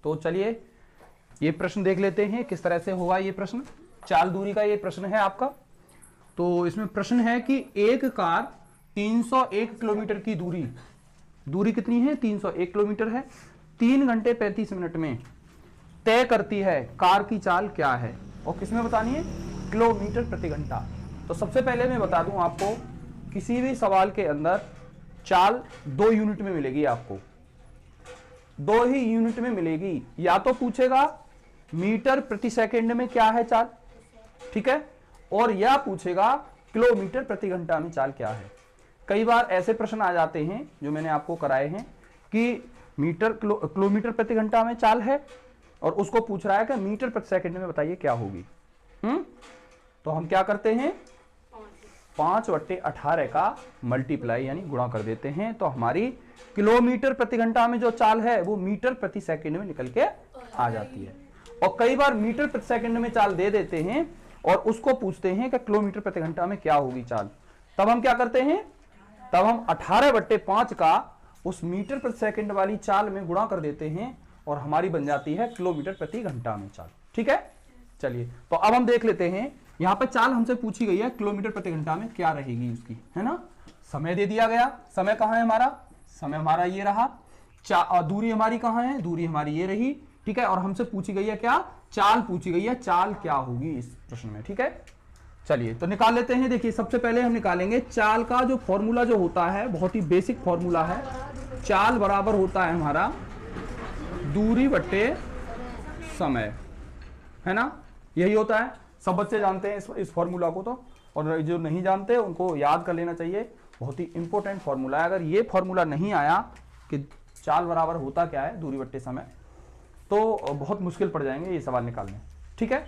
तो चलिए ये प्रश्न देख लेते हैं किस तरह से हुआ ये प्रश्न। चाल दूरी का ये प्रश्न है आपका। तो इसमें प्रश्न है कि एक कार 301 किलोमीटर की दूरी कितनी है, 301 किलोमीटर है, 3 घंटे 35 मिनट में तय करती है। कार की चाल क्या है और किसमें बतानी है, किलोमीटर प्रति घंटा। तो सबसे पहले मैं बता दूं आपको, किसी भी सवाल के अंदर चाल 2 यूनिट में मिलेगी आपको, 2 ही यूनिट में मिलेगी। या तो पूछेगा मीटर प्रति सेकंड में क्या है चाल, ठीक है, और या पूछेगा किलोमीटर प्रति घंटा में चाल क्या है। कई बार ऐसे प्रश्न आ जाते हैं जो मैंने आपको कराए हैं कि किलोमीटर प्रति घंटा में चाल है और उसको पूछ रहा है कि मीटर प्रति सेकंड में बताइए क्या होगी। तो हम क्या करते हैं, 5/18 का मल्टीप्लाई यानी गुणा कर देते हैं, तो हमारी किलोमीटर प्रति घंटा में जो चाल है वो मीटर प्रति सेकंड में निकल के आ जाती है। और कई बार मीटर प्रति सेकंड में चाल दे देते हैं और उसको पूछते हैं कि किलोमीटर प्रति घंटा में क्या होगी चाल। तब हम क्या करते हैं, तब हम 18/5 का उस मीटर प्रति सेकंड वाली चाल में गुणा कर देते हैं और हमारी बन जाती है किलोमीटर प्रति घंटा में चाल। ठीक है, चलिए तो अब हम देख लेते हैं। यहां पर चाल हमसे पूछी गई है किलोमीटर प्रति घंटा में क्या रहेगी उसकी, है ना। समय दे दिया गया, समय कहां है हमारा, समय हमारा ये रहा, दूरी हमारी कहां है, दूरी हमारी ये रही, ठीक है। और हमसे पूछी गई है क्या, चाल पूछी गई है, चाल क्या होगी इस प्रश्न में, ठीक है। चलिए तो निकाल लेते हैं। देखिए सबसे पहले हम निकालेंगे चाल का जो फॉर्मूला जो होता है, बहुत ही बेसिक फॉर्मूला है। चाल बराबर होता है हमारा दूरी बट्टे समय, है ना, यही होता है। सब बच्चे जानते हैं इस फॉर्मूला को तो, और जो नहीं जानते उनको याद कर लेना चाहिए। बहुत ही इंपॉर्टेंट फॉर्मूला है। अगर ये फॉर्मूला नहीं आया कि चाल बराबर होता क्या है दूरी बट्टे समय, तो बहुत मुश्किल पड़ जाएंगे ये सवाल निकालने, ठीक है।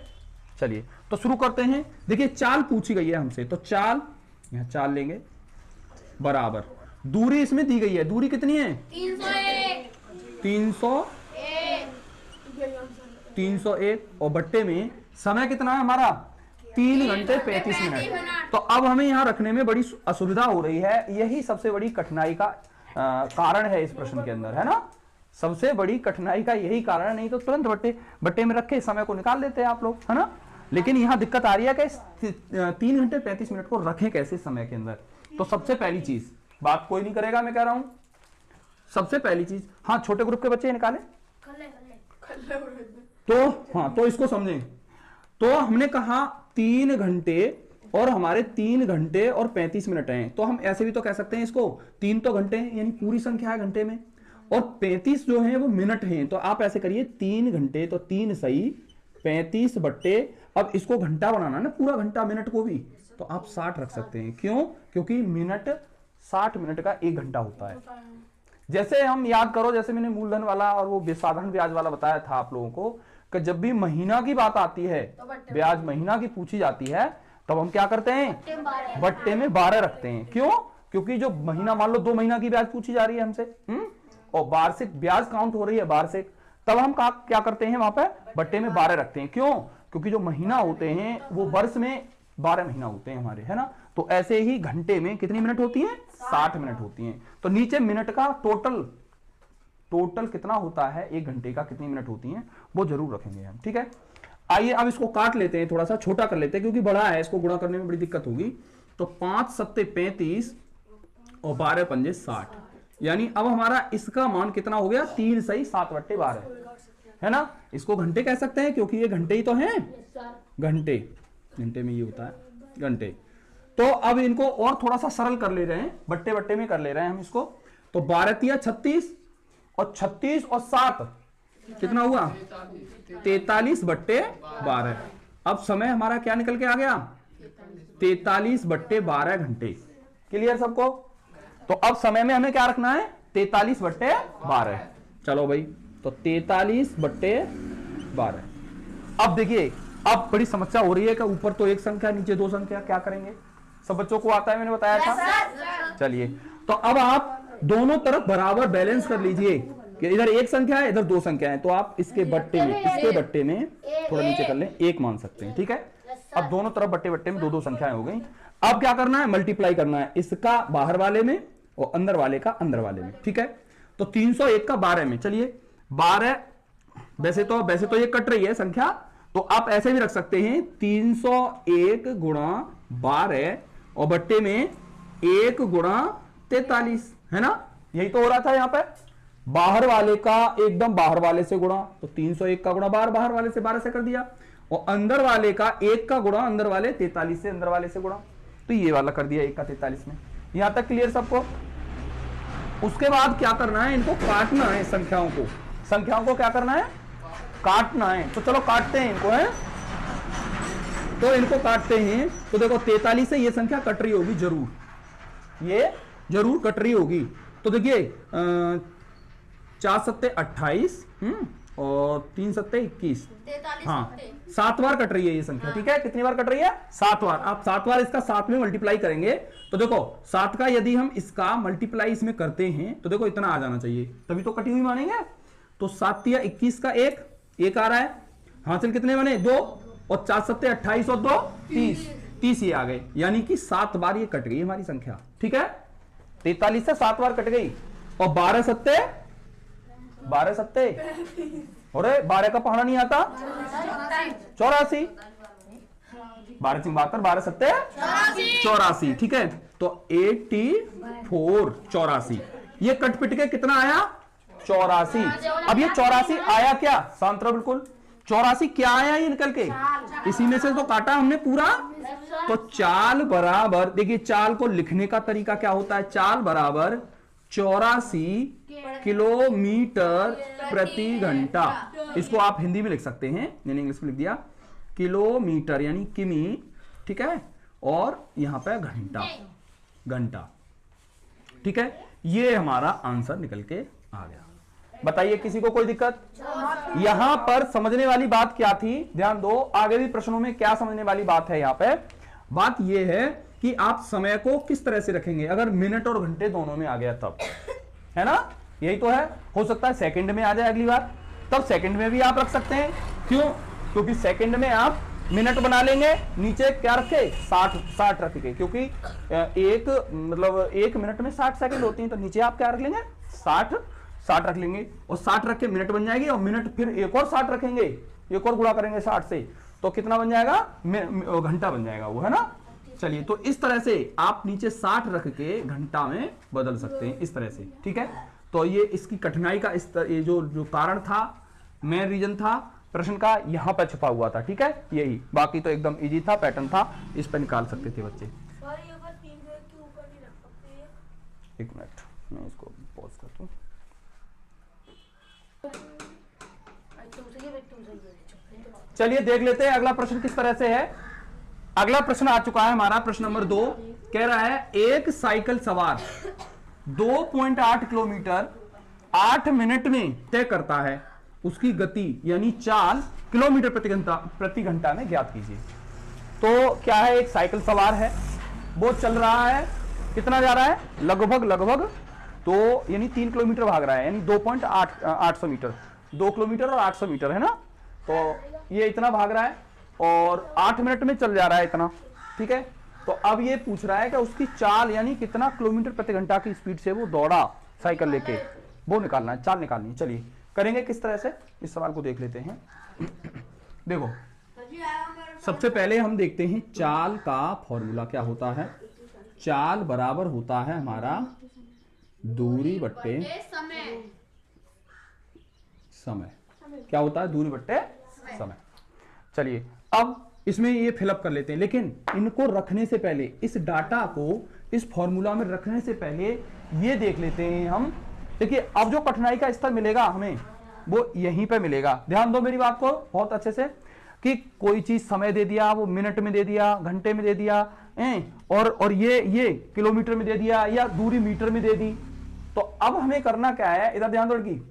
चलिए तो शुरू करते हैं। देखिए चाल पूछी गई है हमसे, तो चाल यहां चाल लेंगे बराबर दूरी इसमें दी गई है, दूरी कितनी है 301 और बट्टे में समय कितना है हमारा 3 घंटे 35 मिनट। तो अब हमें यहां रखने में बड़ी असुविधा हो रही है, यही सबसे बड़ी कठिनाई का कारण है इस प्रश्न के अंदर, है ना। सबसे बड़ी कठिनाई का यही कारण है, नहीं तो तुरंत बट्टे में रखे समय को निकाल देते हैं आप लोग, है ना। लेकिन यहां दिक्कत आ रही है कि 3 घंटे 35 मिनट को रखें कैसे समय के अंदर। तो सबसे पहली चीज, बात कोई नहीं करेगा, मैं कह रहा हूं सबसे पहली चीज, हाँ छोटे ग्रुप के बच्चे निकाले तो हाँ, तो इसको समझें। तो हमने कहा 3 घंटे और हमारे 3 घंटे और 35 मिनट हैं, तो हम ऐसे भी तो कह सकते हैं इसको 3 तो घंटे हैं यानी पूरी संख्या है घंटे में, और 35 जो है वो मिनट हैं। तो आप ऐसे करिए 3 घंटे तो 3 सही 35 बट्टे, अब इसको घंटा बनाना ना पूरा घंटा, मिनट को भी, तो आप 60 रख सकते हैं। क्यों, क्योंकि मिनट 60 मिनट का 1 घंटा होता है। जैसे हम याद करो, जैसे मैंने मूलधन वाला और वो साधारण ब्याज वाला बताया था आप लोगों को कि जब भी महीना की बात आती है, ब्याज महीना की पूछी जाती है, तब हम क्या करते हैं बट्टे में 12 रखते हैं। क्यों, क्योंकि जो महीना, मान लो 2 महीना की ब्याज पूछी जा रही है हमसे, और वार्षिक ब्याज काउंट हो रही है वार्षिक, तब हम क्या करते हैं वहां पे बट्टे में 12 रखते हैं। क्यों, क्योंकि जो महीना होते हैं वो वर्ष में 12 महीना होते हैं हमारे, है ना। तो ऐसे ही घंटे में कितनी मिनट होती है 60 मिनट होती हैं। तो नीचे मिनट का टोटल कितना होता है, 1 घंटे का कितनी मिनट होती हैं वो जरूर रखेंगे हम, ठीक है। आइए अब इसको काट लेते हैं, थोड़ा सा छोटा कर लेते हैं क्योंकि बड़ा है, इसको गुणा करने में बड़ी दिक्कत होगी। तो 5 सत्ते 35 और 12 पंजे 60, यानी अब हमारा इसका मान कितना हो गया 3 सही 7/12, है ना। इसको घंटे कह सकते हैं क्योंकि ये घंटे ही तो हैं, घंटे में ये होता है घंटे। तो अब इनको और थोड़ा सा सरल कर ले रहे हैं, बट्टे में कर ले रहे हैं हम इसको। तो 12 तिया 36 और 36 और 7 कितना हुआ 43/12। अब समय हमारा क्या निकल के आ गया 43/12 घंटे। क्लियर सबको। तो अब समय में हमें क्या रखना है 43/12। चलो भाई, तो 43/12। अब देखिए, अब बड़ी समस्या हो रही है कि ऊपर तो एक संख्या नीचे 2 संख्या, क्या करेंगे। सब बच्चों को आता है, मैंने बताया था। चलिए तो अब आप दोनों तरफ बराबर बैलेंस कर लीजिए कि इधर एक संख्या है इधर 2 संख्या है, तो आप इसके बट्टे में थोड़ा नीचे कर लें 1 मान सकते हैं, ठीक है। अब दोनों तरफ बट्टे में 2-2 संख्याएं हो गई। अब क्या करना है मल्टीप्लाई करना है, इसका बाहर वाले में और अंदर वाले का अंदर वाले में, ठीक है। तो 301 का 12 में, चलिए 12 वैसे तो ये कट रही है संख्या, तो आप ऐसे भी रख सकते हैं 301 गुणा 12 और बट्टे में 1 गुणा 43, है ना। यही तो हो रहा था यहाँ पे, बाहर वाले का एकदम बाहर वाले से गुणा, तो 301 का गुणा बाहर वाले से 12 से कर दिया, और अंदर वाले का 1 का गुणा अंदर वाले 43 से अंदर वाले से गुणा, तो ये वाला कर दिया 1 का 43 में। यहां तक क्लियर सबको। उसके बाद क्या करना है, इनको काटना है, संख्याओं को क्या करना है, काटना है। तो चलो काटते हैं इनको, है तो इनको काटते हैं। तो देखो 43 से ये संख्या कट रही होगी जरूर, ये जरूर कट रही होगी। तो देखिए 4 सत्ते 28 और 3 सत्ते 21, हाँ 7 बार कट रही है ये संख्या, ठीक है। कितनी बार कट रही है, 7 बार। आप 7 बार इसका 7 में मल्टीप्लाई करेंगे तो देखो 7 का यदि हम इसका मल्टीप्लाई इसमें करते हैं तो देखो इतना आ जाना चाहिए, तभी तो कटी हुई मानेंगे। तो 7 या 21 का 1 आ रहा है, हासिल कितने बने 2, और 4 सत्ते 28 और 2 30 ये आ गए, यानी कि 7 बार ये कट गई हमारी संख्या, ठीक है। 43 से 7 बार कट गई। और 12 सत्ते अरे 12 का पढ़ना नहीं आता, 84, 12 सिंह 72, 12 सत्ते 84, ठीक है। तो 84 84, ये कट पिट के कितना आया 84। अब ये 84 आया क्या, शांत रहो बिल्कुल, 84 क्या आया ये निकल के, इसी में से तो काटा हमने पूरा। तो चाल बराबर, देखिए चाल को लिखने का तरीका क्या होता है, चाल बराबर 84 किलोमीटर प्रति घंटा। इसको आप हिंदी में लिख सकते हैं, मैंने इंग्लिश में लिख दिया किलोमीटर यानी किमी, ठीक है, और यहां पे घंटा, ठीक है। ये हमारा आंसर निकल के आ गया। बताइए किसी को कोई दिक्कत। यहां पर समझने वाली बात क्या थी, ध्यान दो, आगे भी प्रश्नों में क्या समझने वाली बात है। यहां पे बात यह है कि आप समय को किस तरह से रखेंगे, अगर मिनट और घंटे दोनों में आ गया तब, है ना, यही तो है। हो सकता है सेकंड में आ जाए अगली बार, तब सेकंड में भी आप रख सकते हैं। क्यों, क्योंकि सेकंड में आप मिनट बना लेंगे, नीचे क्या रखे 60 रखेंगे, क्योंकि एक मिनट में 60 सेकंड होती हैं, तो नीचे आप क्या रख लेंगे 60 रख लेंगे, और 60 रख के मिनट बन जाएगी, और मिनट फिर एक और 60 रखेंगे, एक और गुणा करेंगे 60 से, तो कितना बन जाएगा, घंटा बन जाएगा वो, है ना। चलिए, तो इस तरह से आप नीचे 60 रख के घंटा में बदल सकते हैं, इस तरह से, ठीक है। तो ये इसकी कठिनाई का ये जो कारण था, मेन रीजन था प्रश्न का, यहां पर छुपा हुआ था, ठीक है, यही। बाकी तो एकदम इजी था, पैटर्न था, इस पर निकाल सकते थे बच्चे। एक मिनट, मैं इसको पॉज करता हूं। चलिए देख लेते हैं अगला प्रश्न किस तरह से है। अगला प्रश्न आ चुका है हमारा, प्रश्न नंबर 2 कह रहा है, एक साइकिल सवार 2.8 किलोमीटर 8 मिनट में तय करता है, उसकी गति यानी चाल किलोमीटर प्रति घंटा में ज्ञात कीजिए। तो क्या है, एक साइकिल सवार है, वो चल रहा है, कितना जा रहा है, लगभग तो यानी 3 किलोमीटर भाग रहा है, यानी 2.8 मीटर, 2 किलोमीटर और 800 मीटर, है ना। तो ये इतना भाग रहा है और 8 मिनट में चल जा रहा है इतना, ठीक है। तो अब ये पूछ रहा है कि उसकी चाल यानी कितना किलोमीटर प्रति घंटा की स्पीड से वो दौड़ा साइकिल लेके, वो निकालना है, चाल निकालनी है। चलिए करेंगे किस तरह से, इस सवाल को देख लेते हैं। देखो, सबसे पहले हम देखते हैं चाल का फॉर्मूला क्या होता है। चाल बराबर होता है हमारा दूरी बट्टे समय। क्या होता है, दूरी बट्टे समय। चलिए अब इसमें ये फिलअप कर लेते हैं, लेकिन इनको रखने से पहले, इस डाटा को इस फॉर्मूला में रखने से पहले ये देख लेते हैं हम। देखिए, अब जो कठिनाई का स्तर मिलेगा हमें, वो यहीं पे मिलेगा। ध्यान दो मेरी बात को बहुत अच्छे से, कि कोई चीज समय दे दिया, वो मिनट में दे दिया, घंटे में दे दिया, और ये किलोमीटर में दे दिया, या दूरी मीटर में दे दी। तो अब हमें करना क्या है, इधर ध्यान दो लड़की,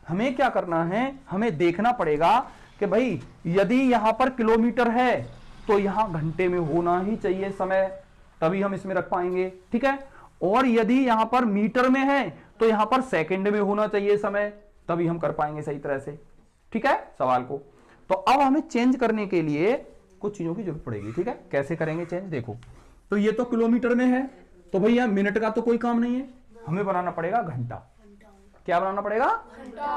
हमें क्या करना है, हमें देखना पड़ेगा कि भाई यदि यहां पर किलोमीटर है तो यहां घंटे में होना ही चाहिए समय, तभी हम इसमें रख पाएंगे, ठीक है। और यदि यहां पर मीटर में है तो यहां पर सेकंड में होना चाहिए समय, तभी हम कर पाएंगे सही तरह से, ठीक है, सवाल को। तो अब हमें चेंज करने के लिए कुछ चीजों की जरूरत पड़ेगी, ठीक है। कैसे करेंगे चेंज, देखो, तो ये तो किलोमीटर में है, तो भैया मिनट का तो कोई काम नहीं है, हमें बनाना पड़ेगा घंटा, क्या बनाना पड़ेगा?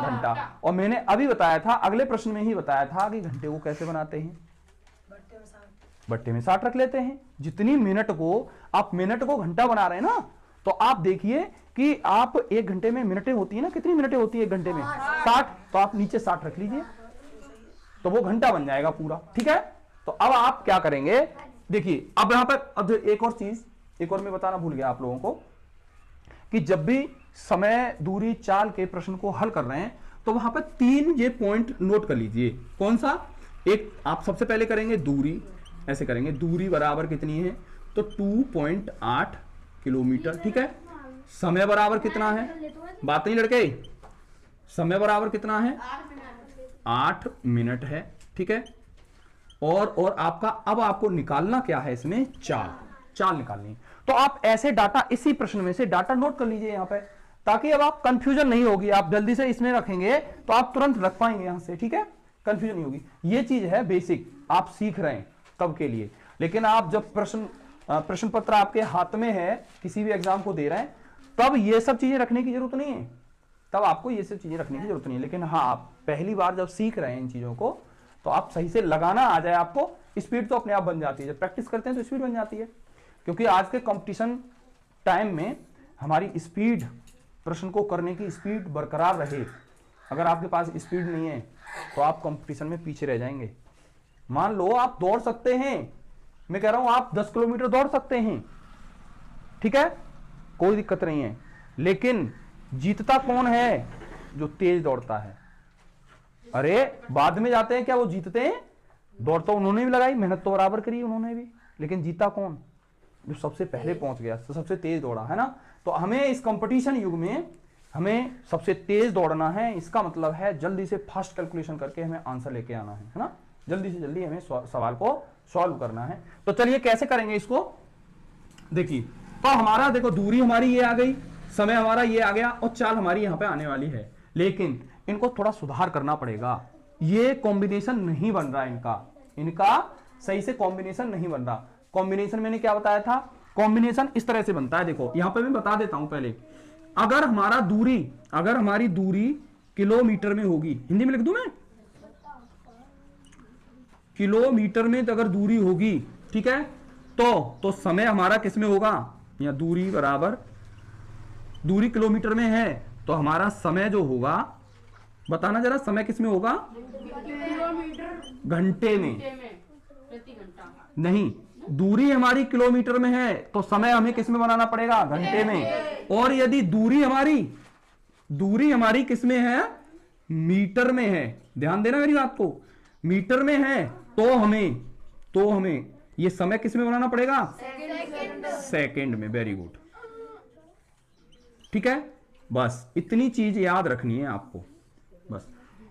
घंटा। और मैंने अभी बताया था, अगले प्रश्न में ही बताया था कि घंटे को कैसे बनाते हैं, बट्टे में 60 रख लेते हैं। जितनी मिनट को आप मिनट को घंटा बना रहे हैं ना, तो आप देखिए कि आप 1 घंटे में मिनटें होती है ना, कितनी मिनटें होती है 1 घंटे में? 60। तो आप नीचे 60 रख लीजिए, तो वो घंटा बन जाएगा पूरा। ठीक है, तो अब आप क्या करेंगे, देखिए अब यहां पर अब एक और चीज, एक और मैं बताना भूल गया आप लोगों को, कि जब भी समय दूरी चाल के प्रश्न को हल कर रहे हैं तो वहां पर 3 ये पॉइंट नोट कर लीजिए। कौन सा? एक आप सबसे पहले करेंगे दूरी, ऐसे करेंगे, दूरी बराबर कितनी है, तो 2.8 किलोमीटर। ठीक है, समय बराबर कितना है, बात नहीं लड़के, समय बराबर कितना है, 8 मिनट है। ठीक है, और आपका अब आपको निकालना क्या है इसमें, चाल निकालनी है। तो आप ऐसे डाटा, इसी प्रश्न में से डाटा नोट कर लीजिए यहां पे, ताकि अब आप कंफ्यूजन नहीं होगी। आप जल्दी से इसमें रखेंगे तो आप तुरंत रख पाएंगे यहां से। ठीक है, कंफ्यूजन नहीं होगी। ये चीज है बेसिक, आप सीख रहे हैं कब के लिए। लेकिन आप जब प्रश्न पत्र आपके हाथ में है, किसी भी एग्जाम को दे रहे हैं, तब ये सब चीजें रखने की जरूरत नहीं है, तब आपको ये सब चीजें रखने की जरूरत नहीं है। लेकिन हाँ, आप पहली बार जब सीख रहे हैं इन चीजों को, तो आप सही से लगाना आ जाए आपको, स्पीड तो अपने आप बन जाती है। जब प्रैक्टिस करते हैं तो स्पीड बन जाती है, क्योंकि आज के कंपटीशन टाइम में हमारी स्पीड, प्रश्न को करने की स्पीड बरकरार रहे। अगर आपके पास स्पीड नहीं है तो आप कंपटीशन में पीछे रह जाएंगे। मान लो आप दौड़ सकते हैं, मैं कह रहा हूं आप 10 किलोमीटर दौड़ सकते हैं, ठीक है, कोई दिक्कत नहीं है, लेकिन जीतता कौन है? जो तेज दौड़ता है। अरे बाद में जाते हैं क्या वो जीतते हैं? दौड़ तो उन्होंने भी लगाई, मेहनत तो बराबर करी उन्होंने भी, लेकिन जीता कौन? जो सबसे पहले पहुंच गया, सबसे तेज दौड़ा, है ना। तो हमें इस कंपटीशन युग में हमें सबसे तेज दौड़ना है। इसका मतलब है जल्दी से फास्ट कैलकुलेशन करके हमें आंसर लेके आना है ना, जल्दी से जल्दी हमें सवाल को सॉल्व करना है। तो चलिए कैसे करेंगे इसको, देखिए। तो हमारा देखो, दूरी हमारी ये आ गई, समय हमारा ये आ गया, और चाल हमारी यहां पे आने वाली है। लेकिन इनको थोड़ा सुधार करना पड़ेगा। ये कॉम्बिनेशन नहीं बन रहा इनका सही से कॉम्बिनेशन नहीं बन रहा। कॉम्बिनेशन मैंने क्या बताया था, कॉम्बिनेशन इस तरह से बनता है। देखो यहां पे मैं बता देता हूं पहले, अगर हमारी दूरी किलोमीटर में होगी, हिंदी में लिख दूं मैं, किलोमीटर में अगर दूरी होगी, ठीक है, तो समय हमारा किस में होगा, या दूरी बराबर, दूरी किलोमीटर में है तो हमारा समय जो होगा, बताना जरा, समय किस में होगा, घंटे में, प्रति घंटा नहीं, दूरी हमारी किलोमीटर में है तो समय हमें किस में बनाना पड़ेगा, घंटे में। और यदि दूरी हमारी किस में है, मीटर में है, ध्यान देना मेरी बात को, मीटर में है तो हमें ये समय किस में बनाना पड़ेगा, सेकंड में। वेरी गुड, ठीक है। बस इतनी चीज याद रखनी है आपको बस।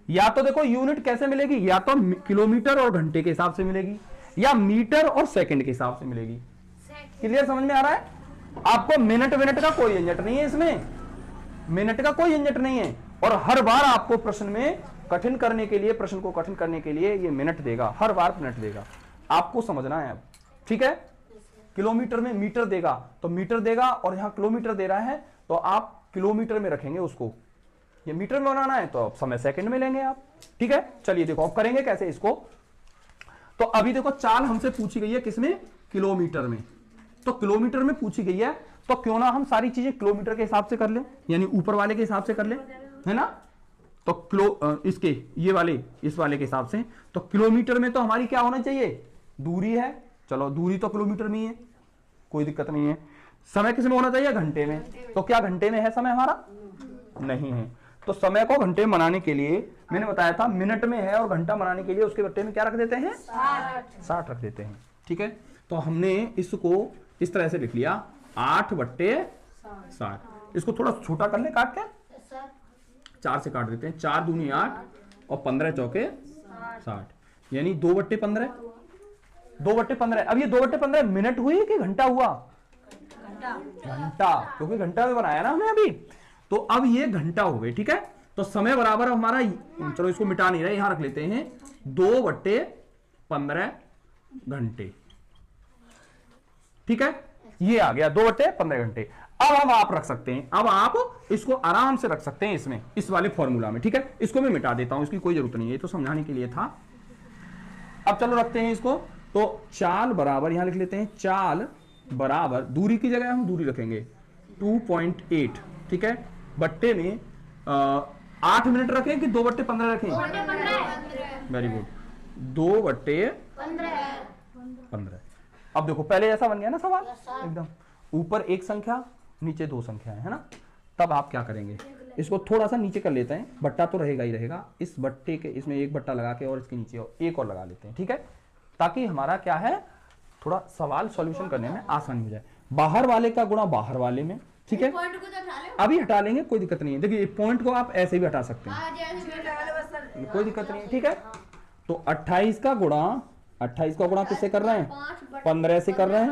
या तो देखो यूनिट कैसे मिलेगी, या तो किलोमीटर और घंटे के हिसाब से मिलेगी, या मीटर और सेकंड के हिसाब से मिलेगी। क्लियर, समझ में आ रहा है आपको? मिनट का कोई झंझट नहीं है इसमें, मिनट का कोई झंझट नहीं है। और हर बार आपको प्रश्न में कठिन करने के लिए, प्रश्न को कठिन करने के लिए ये मिनट देगा, हर बार मिनट देगा, आपको समझना है अब, ठीक है। किलोमीटर में मीटर देगा तो मीटर देगा, और यहां किलोमीटर दे रहा है तो आप किलोमीटर में रखेंगे उसको। ये मीटर में बनाना है तो समय सेकंड में लेंगे आप, ठीक है। चलिए देखो अब करेंगे कैसे इसको। तो अभी देखो चाल हमसे पूछी गई है किसमें, किलोमीटर में। तो किलोमीटर में पूछी गई है तो क्यों ना हम सारी चीजें किलोमीटर के हिसाब से कर लें, यानी ऊपर वाले के हिसाब से कर लें, है ना। तो इसके इस वाले के हिसाब से, तो किलोमीटर में तो हमारी क्या होना चाहिए, दूरी है, चलो दूरी तो किलोमीटर में ही है, कोई दिक्कत नहीं है। समय किस में होना चाहिए, घंटे में। तो क्या घंटे में है समय हमारा, नहीं है। तो समय को घंटे में बनाने के लिए मैंने बताया था मिनट में है, और घंटा बनाने के लिए उसके बट्टे में क्या रख देते हैं, 60 रख देते हैं, ठीक है। तो हमने इसको इस तरह से लिख लिया, 8/60। इसको थोड़ा छोटा कर ले काट के, 4 से काट देते हैं, 4 दूनी 8 और 15 चौके 60, यानी 2/15। 2/15। अब ये 2/15 मिनट हुई कि घंटा हुआ, घंटा, क्योंकि घंटा में बनाया ना हमने अभी। तो अब ये घंटा हो गए, ठीक है। तो समय बराबर हमारा, चलो इसको मिटा नहीं रहे, यहां रख लेते हैं, 2/15 घंटे, ठीक है। ये आ गया 2/15 घंटे। अब आप रख सकते हैं, अब आप इसको आराम से रख सकते हैं इसमें, इस वाले फॉर्मूला में, ठीक है। इसको मैं मिटा देता हूं, इसकी कोई जरूरत नहीं है, ये तो समझाने के लिए था। अब चलो रखते हैं इसको। तो चाल बराबर, यहां लिख लेते हैं, चाल बराबर, दूरी की जगह हम दूरी रखेंगे 2.8, ठीक है, बट्टे में 8 मिनट रखें कि 2/15 रखें? Very good, 2/15। अब देखो पहले ऐसा बन गया ना सवाल एकदम, ऊपर एक संख्या नीचे दो संख्या है ना। तब आप क्या करेंगे, इसको थोड़ा सा नीचे कर लेते हैं, बट्टा तो रहेगा ही रहेगा, इस बट्टे के इसमें एक बट्टा लगा के और इसके नीचे और एक और लगा लेते हैं, ठीक है, ताकि हमारा क्या है, थोड़ा सवाल सॉल्यूशन करने में आसानी हो जाए। बाहर वाले का गुणा बाहर वाले में, ठीक है, अभी हटा लेंगे, कोई दिक्कत नहीं है। देखिए पॉइंट को आप ऐसे भी हटा सकते हैं, कोई दिक्कत नहीं है, ठीक है। तो 28 का गुणा किससे कर रहे हैं? 15 से कर रहे हैं,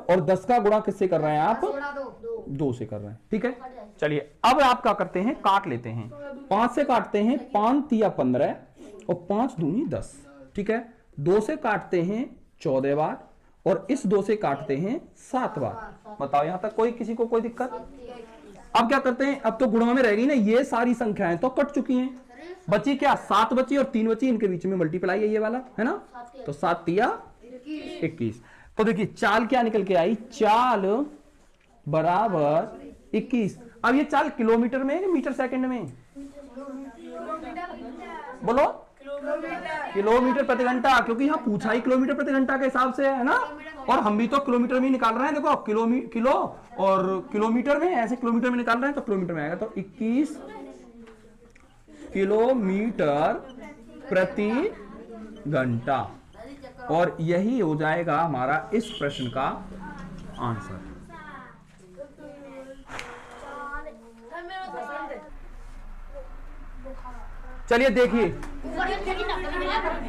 और 10 का गुणा किससे कर रहे हैं आप? 2 से कर रहे हैं, ठीक है। चलिए अब आप क्या करते हैं, काट लेते हैं, 5 से काटते हैं, 5 तिया 15 और 5 दूनी 10, ठीक है। 2 से काटते हैं 14 बार और इस 2 से काटते हैं 7 बार। बताओ यहां तक कोई किसी को कोई दिक्कत? अब क्या करते हैं, अब तो गुणा में रह गई ना, ये सारी संख्याएं तो कट चुकी हैं, बची क्या? 7 बची और 3 बची, इनके बीच में मल्टीप्लाई है ये वाला, है ना। तो 7 तिया 21। तो देखिए चाल क्या निकल के आई, चाल बराबर 21। अब ये चाल किलोमीटर में है कि मीटर सेकंड में? बोलो, किलोमीटर प्रति घंटा, क्योंकि यहाँ पूछा ही किलोमीटर प्रति घंटा के हिसाब से है ना, और हम भी तो किलोमीटर में निकाल रहे हैं। देखो किलो और किलोमीटर में, ऐसे किलोमीटर में निकाल रहे हैं तो किलोमीटर में आएगा। तो 21 किलोमीटर प्रति घंटा, और यही हो जाएगा हमारा इस प्रश्न का आंसर। चलिए देखिए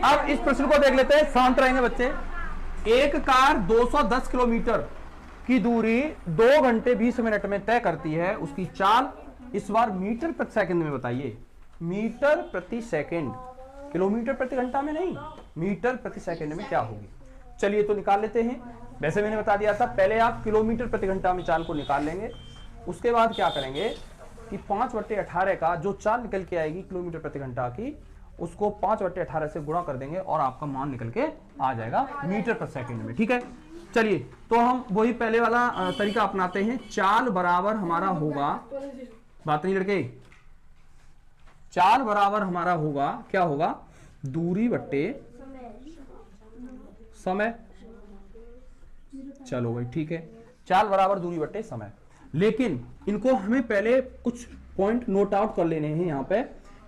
अब इस प्रश्न को देख लेते हैं, शांत रहेंगे बच्चे। एक कार 210 किलोमीटर की दूरी 2 घंटे 20 मिनट में तय करती है, उसकी चाल इस बार मीटर प्रति सेकंड में बताइए। मीटर प्रति सेकंड, किलोमीटर प्रति घंटा में नहीं, मीटर प्रति सेकंड में क्या होगी। चलिए तो निकाल लेते हैं। वैसे मैंने बता दिया था, पहले आप किलोमीटर प्रति घंटा में चाल को निकाल लेंगे, उसके बाद क्या करेंगे कि 5/18 का जो चाल निकल के आएगी किलोमीटर प्रति घंटा की, उसको 5/18 से गुणा कर देंगे और आपका मान निकल के आ जाएगा मीटर प्रति सेकंड में, ठीक है। चलिए तो हम वही पहले वाला तरीका अपनाते हैं। चाल बराबर हमारा होगा, बात नहीं लड़के, चाल बराबर हमारा होगा, क्या होगा, दूरी बट्टे समय। चलो भाई ठीक है, चाल बराबर दूरी बट्टे समय। लेकिन इनको हमें पहले कुछ पॉइंट नोट आउट कर लेने हैं यहाँ पे,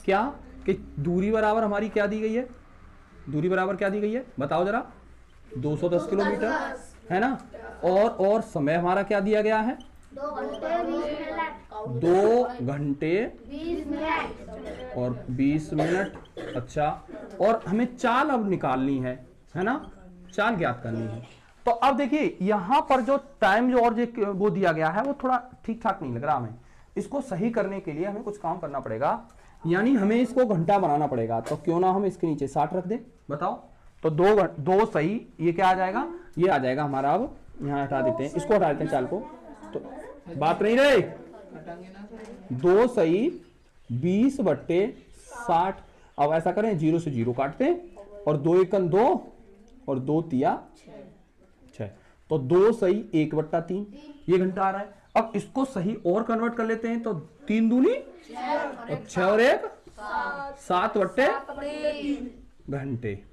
क्या कि दूरी बराबर हमारी क्या दी गई है, दूरी बराबर क्या दी गई है बताओ जरा, 210 किलोमीटर है ना, और समय हमारा क्या दिया गया है, 2 घंटे 20 मिनट। अच्छा, और हमें चाल अब निकालनी है ना, चाल ज्ञात करनी है। तो अब देखिए यहां पर जो टाइम जो और जो वो दिया गया है वो थोड़ा ठीक ठाक नहीं लग रहा हमें। इसको सही करने के लिए हमें कुछ काम करना पड़ेगा, यानी हमें इसको घंटा बनाना पड़ेगा। तो क्यों ना हम इसके नीचे 60 रख दें, बताओ। तो दो सही, ये क्या आ जाएगा, ये आ जाएगा हमारा। अब यहाँ हटा देते हैं, इसको हटा देते हैं चाल को, तो बात नहीं रहे। 2 सही 20/60। अब ऐसा करें, 0 से 0 काटते हैं, और 2 एकन 2 और 2 तिया 6। तो 2 सही 1/3, ये घंटा आ रहा है। अब इसको सही और कन्वर्ट कर लेते हैं, तो 3 दूनी 6 और 1 7/3 घंटे,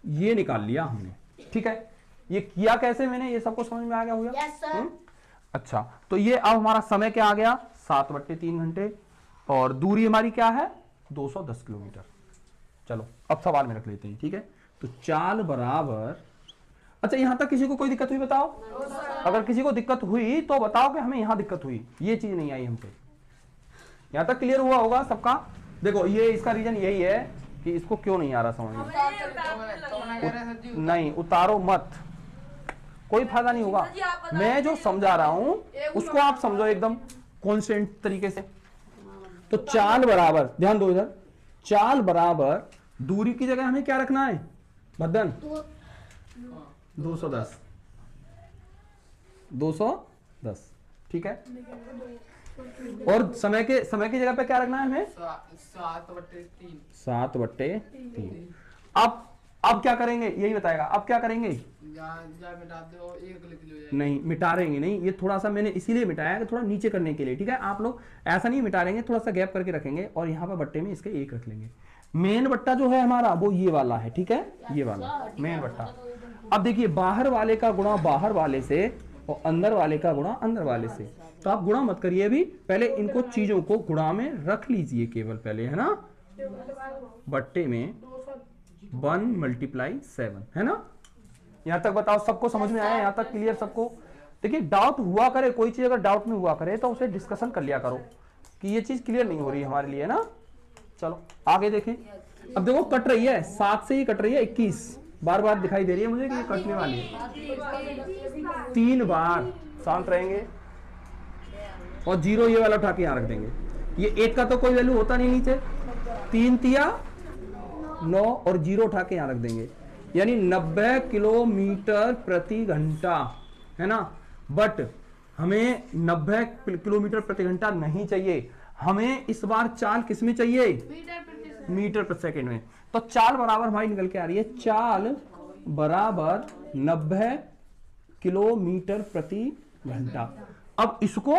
ये निकाल लिया हमने, ठीक है। ये किया कैसे मैंने, ये सबको समझ में आ गया होगा? yes, अच्छा, तो ये अब हमारा समय क्या आ गया, 7/3 घंटे, और दूरी हमारी क्या है, 210 किलोमीटर। चलो अब सवाल में रख लेते हैं, ठीक है। तो चाल बराबर, अच्छा यहां तक किसी को कोई दिक्कत हुई बताओ? अगर किसी को दिक्कत हुई तो बताओ कि हमें यहां दिक्कत हुई, ये चीज नहीं आई हमसे। यहां तक क्लियर हुआ होगा सबका? देखो ये इसका रीजन यही है कि इसको क्यों नहीं आ रहा समझ में। नहीं उतारो मत, कोई फायदा नहीं होगा। मैं जो समझा रहा हूं उसको आप समझो एकदम कॉन्स्टेंट तरीके से। तो चाल बराबर, ध्यान दो इधर, चाल बराबर दूरी की जगह हमें क्या रखना है भद्दन, 210 10, ठीक है। और समय की जगह पे क्या रखना है हमें? 7/3। 7/3। अब क्या करेंगे यही बताएगा। अब क्या करेंगे? जा मिटा दो, 1 लिख लो। नहीं मिटा रहेंगे नहीं, ये थोड़ा सा मैंने इसीलिए मिटाया कि थोड़ा नीचे करने के लिए, ठीक है। आप लोग ऐसा नहीं मिटा रहेंगे, थोड़ा सा गैप करके रखेंगे और यहाँ पर बट्टे में इसके 1 रख लेंगे। मेन बट्टा जो है हमारा वो ये वाला है, ठीक है, ये वाला मेन बट्टा। अब देखिए बाहर वाले का गुणा बाहर वाले से और अंदर वाले का गुणा अंदर वाले से। तो आप गुणा मत करिए अभी, पहले इनको चीजों को गुणा में रख लीजिए केवल पहले, है ना। बट्टे में 1 × 7, है ना। यहां तक बताओ, सबको समझ में आया? यहां तक क्लियर सबको? देखिए डाउट हुआ करे, कोई चीज अगर डाउट में हुआ करे तो उसे डिस्कशन कर लिया करो कि ये चीज क्लियर नहीं हो रही हमारे लिए ना। चलो आगे देखें। अब देखो कट रही है, 7 से ही कट रही है 21, बार बार दिखाई दे रही है मुझे कि ये कटने वाली है। 3 बार शांत रहेंगे और 0 ये वाला उठा के यहाँ रख देंगे। ये 1 का तो कोई वैल्यू होता नहीं नीचे, 3 तिया 9 और 0 उठा के यहाँ रख देंगे, यानी 90 किलोमीटर प्रति घंटा, है ना। बट हमें 90 किलोमीटर प्रति घंटा नहीं चाहिए, हमें इस बार चाल किसमें चाहिए? मीटर प्रति सेकंड में। तो चाल बराबर हमारी निकल के आ रही है, चाल बराबर 90 किलोमीटर प्रति घंटा। अब इसको